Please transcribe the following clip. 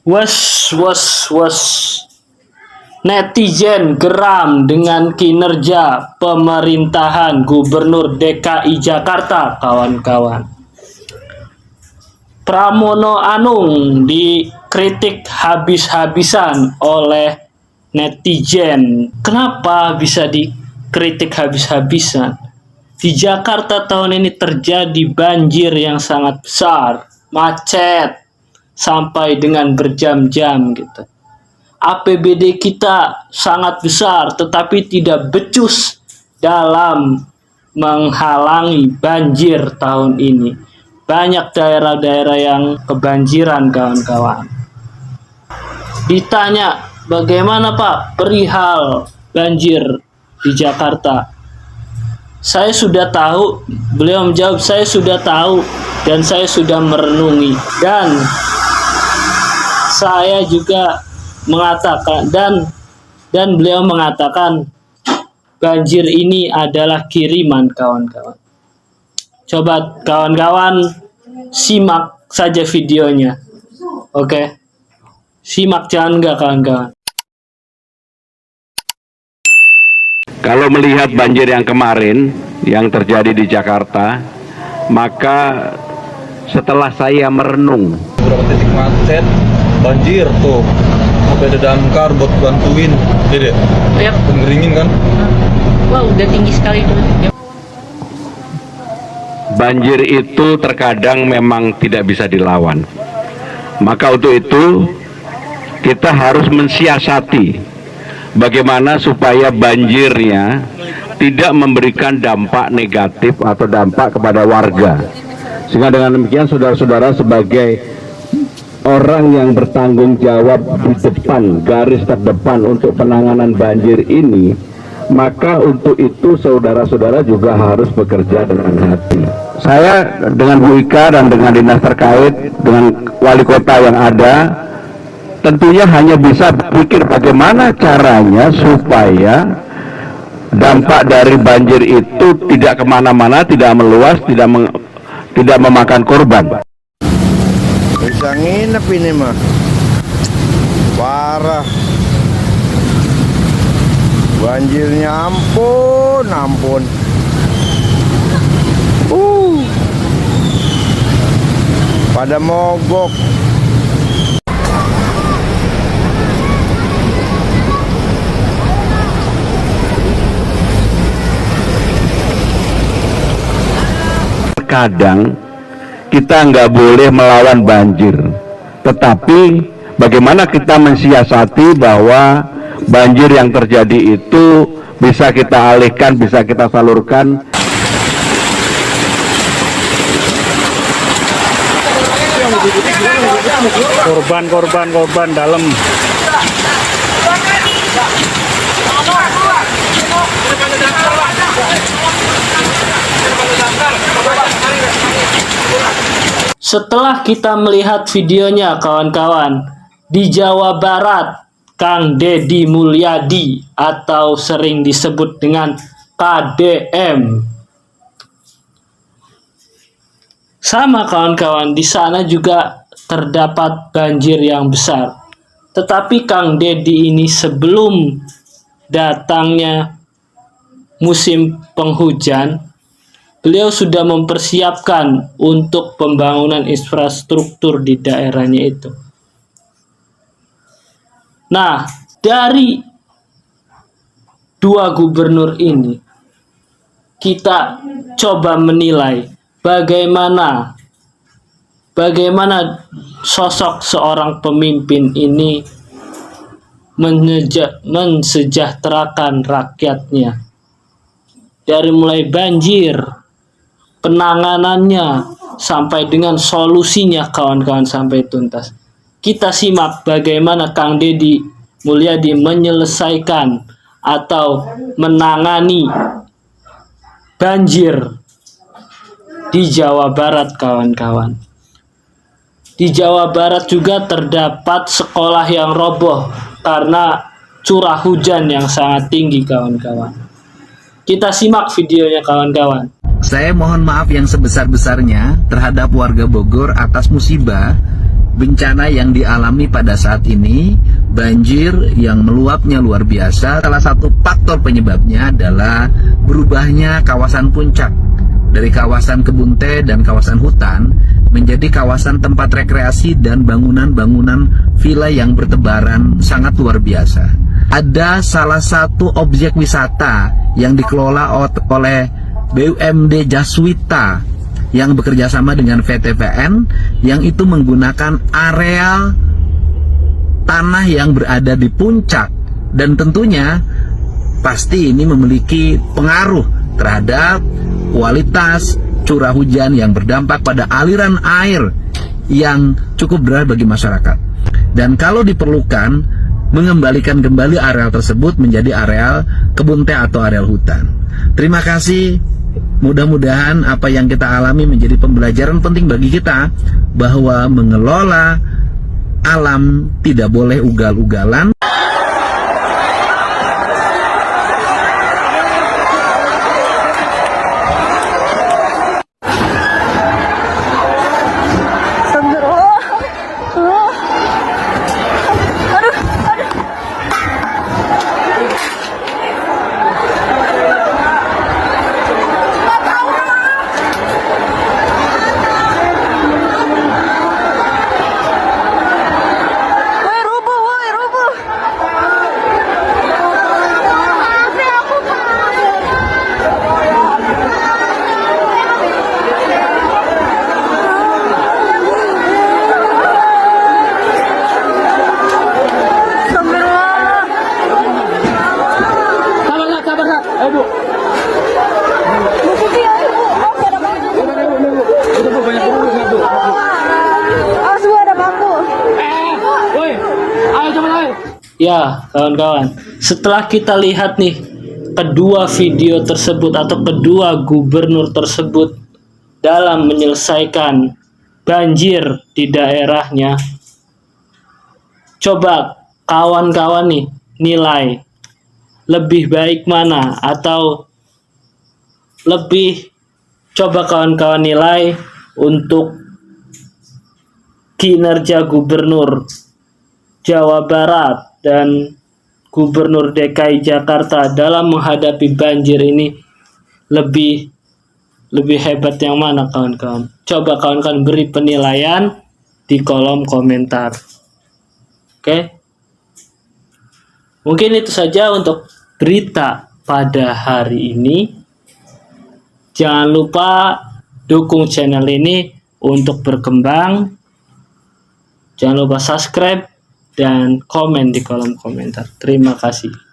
Wes, wes, wes. Netizen geram dengan kinerja pemerintahan Gubernur DKI Jakarta, kawan-kawan. Pramono Anung dikritik habis-habisan oleh netizen. Kenapa bisa dikritik habis-habisan? Di Jakarta tahun ini terjadi banjir yang sangat besar, macet sampai dengan berjam-jam gitu. APBD kita sangat besar tetapi tidak becus dalam menghalangi banjir tahun ini. Banyak daerah-daerah yang kebanjiran, kawan-kawan. Ditanya, bagaimana Pak perihal banjir di Jakarta? Saya sudah tahu, beliau menjawab, saya sudah tahu dan saya sudah merenungi. Dan saya juga mengatakan dan beliau mengatakan banjir ini adalah kiriman, kawan-kawan. Coba kawan-kawan simak saja videonya. Oke. Simak, jangan enggak, kawan-kawan. Kalau melihat banjir yang kemarin yang terjadi di Jakarta, maka setelah saya merenung beberapa titik macet, banjir tuh sampai ada damkar buat bantuin, Dede. Ya. Ngeringin kan? Wah, udah tinggi sekali tuh. Ya. banjir itu terkadang memang tidak bisa dilawan. Maka untuk itu kita harus mensiasati bagaimana supaya banjirnya tidak memberikan dampak negatif atau dampak kepada warga. Sehingga dengan demikian saudara-saudara sebagai orang yang bertanggung jawab di depan, garis terdepan untuk penanganan banjir ini, maka untuk itu saudara-saudara juga harus bekerja dengan hati. Saya dengan Bu Ika dan dengan dinas terkait, dengan wali kota yang ada, tentunya hanya bisa berpikir bagaimana caranya supaya dampak dari banjir itu tidak kemana-mana, tidak meluas, tidak memakan korban. Bisa nginep ini mah parah, banjirnya ampun. Pada mogok. Kadang kita nggak boleh melawan banjir, tetapi bagaimana kita mensiasati bahwa banjir yang terjadi itu bisa kita alihkan, bisa kita salurkan. Korban dalam. Setelah kita melihat videonya, kawan-kawan, di Jawa Barat, Kang Deddy Mulyadi atau sering disebut dengan KDM. Sama, kawan-kawan, di sana juga terdapat banjir yang besar. Tetapi Kang Deddy ini sebelum datangnya musim penghujan, beliau sudah mempersiapkan untuk pembangunan infrastruktur di daerahnya itu. Nah, dari dua gubernur ini, kita coba menilai bagaimana sosok seorang pemimpin ini mensejahterakan rakyatnya. Dari mulai banjir, penanganannya, sampai dengan solusinya, kawan-kawan, sampai tuntas. Kita simak bagaimana Kang Deddy Mulyadi menyelesaikan atau menangani banjir di Jawa Barat, kawan-kawan. Di Jawa Barat juga terdapat sekolah yang roboh karena curah hujan yang sangat tinggi, kawan-kawan. Kita simak videonya, kawan-kawan. Saya mohon maaf yang sebesar-besarnya terhadap warga Bogor atas musibah bencana yang dialami pada saat ini, banjir yang meluapnya luar biasa. Salah satu faktor penyebabnya adalah berubahnya kawasan puncak dari kawasan kebun teh dan kawasan hutan menjadi kawasan tempat rekreasi dan bangunan-bangunan villa yang bertebaran sangat luar biasa. Ada salah satu objek wisata yang dikelola oleh BUMD Jaswita yang bekerja sama dengan VTPN, yang itu menggunakan areal tanah yang berada di puncak, dan tentunya pasti ini memiliki pengaruh terhadap kualitas curah hujan yang berdampak pada aliran air yang cukup berat bagi masyarakat. Dan kalau diperlukan, mengembalikan kembali areal tersebut menjadi areal kebun teh atau areal hutan. Terima kasih. Mudah-mudahan apa yang kita alami menjadi pembelajaran penting bagi kita, bahwa mengelola alam tidak boleh ugal-ugalan. Ya, kawan-kawan, setelah kita lihat nih kedua video tersebut atau kedua gubernur tersebut dalam menyelesaikan banjir di daerahnya, coba kawan-kawan nih nilai lebih baik mana, atau lebih coba kawan-kawan nilai untuk kinerja gubernur Jawa Barat dan Gubernur DKI Jakarta dalam menghadapi banjir ini, lebih hebat yang mana kawan-kawan? Coba kawan-kawan beri penilaian di kolom komentar. Oke? Mungkin itu saja untuk berita pada hari ini. Jangan lupa dukung channel ini untuk berkembang. Jangan lupa subscribe dan komen di kolom komentar. Terima kasih.